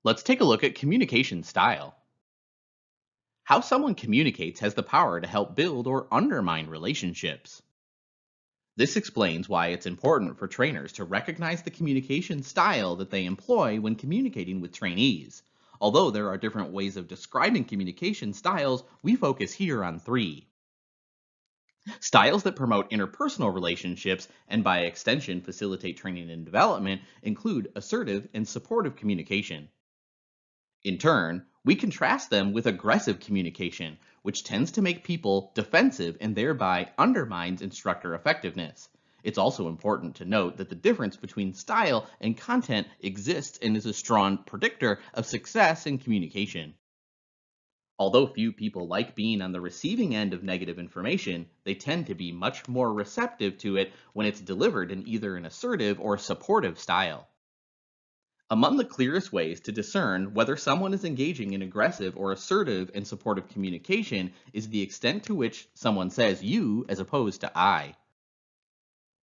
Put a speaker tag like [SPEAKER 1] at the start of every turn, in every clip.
[SPEAKER 1] Let's take a look at communication style. How someone communicates has the power to help build or undermine relationships. This explains why it's important for trainers to recognize the communication style that they employ when communicating with trainees. Although there are different ways of describing communication styles, we focus here on three. Styles that promote interpersonal relationships and by extension facilitate training and development include assertive and supportive communication. In turn, we contrast them with aggressive communication, which tends to make people defensive and thereby undermines instructor effectiveness. It's also important to note that the difference between style and content exists and is a strong predictor of success in communication. Although few people like being on the receiving end of negative information, they tend to be much more receptive to it when it's delivered in either an assertive or supportive style. Among the clearest ways to discern whether someone is engaging in aggressive or assertive and supportive communication is the extent to which someone says you as opposed to I.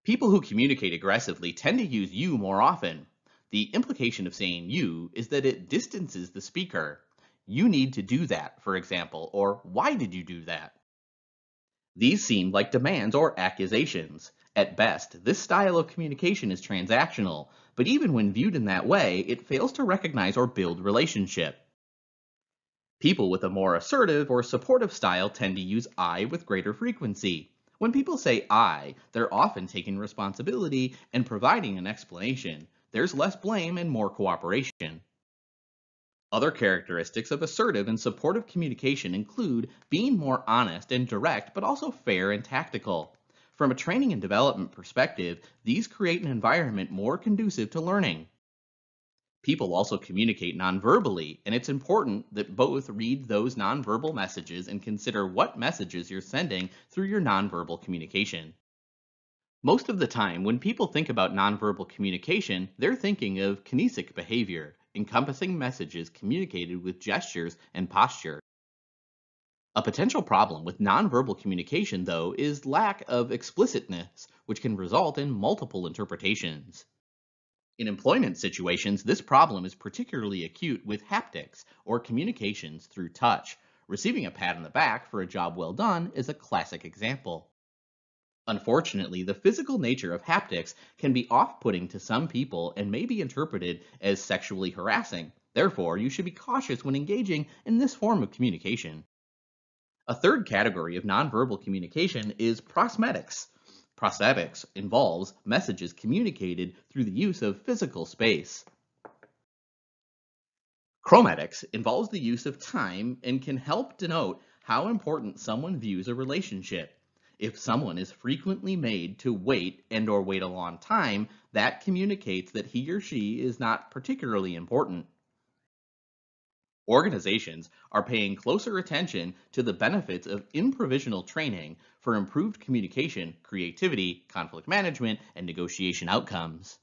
[SPEAKER 1] People who communicate aggressively tend to use you more often. The implication of saying you is that it distances the speaker. You need to do that, for example, or why did you do that? These seem like demands or accusations. At best, this style of communication is transactional, but even when viewed in that way, it fails to recognize or build relationship. People with a more assertive or supportive style tend to use I with greater frequency. When people say I, they're often taking responsibility and providing an explanation. There's less blame and more cooperation. Other characteristics of assertive and supportive communication include being more honest and direct, but also fair and tactical. From a training and development perspective, these create an environment more conducive to learning. People also communicate nonverbally, and it's important that both read those nonverbal messages and consider what messages you're sending through your nonverbal communication. Most of the time, when people think about nonverbal communication, they're thinking of kinesic behavior, encompassing messages communicated with gestures and posture. A potential problem with nonverbal communication, though, is lack of explicitness, which can result in multiple interpretations. In employment situations, this problem is particularly acute with haptics, or communications through touch. Receiving a pat on the back for a job well done is a classic example. Unfortunately, the physical nature of haptics can be off-putting to some people and may be interpreted as sexually harassing. Therefore, you should be cautious when engaging in this form of communication. A third category of nonverbal communication is prosthetics. Prosthetics involves messages communicated through the use of physical space. Chromatics involves the use of time and can help denote how important someone views a relationship. If someone is frequently made to wait and or wait a long time, that communicates that he or she is not particularly important. Organizations are paying closer attention to the benefits of improvisational training for improved communication, creativity, conflict management, and negotiation outcomes.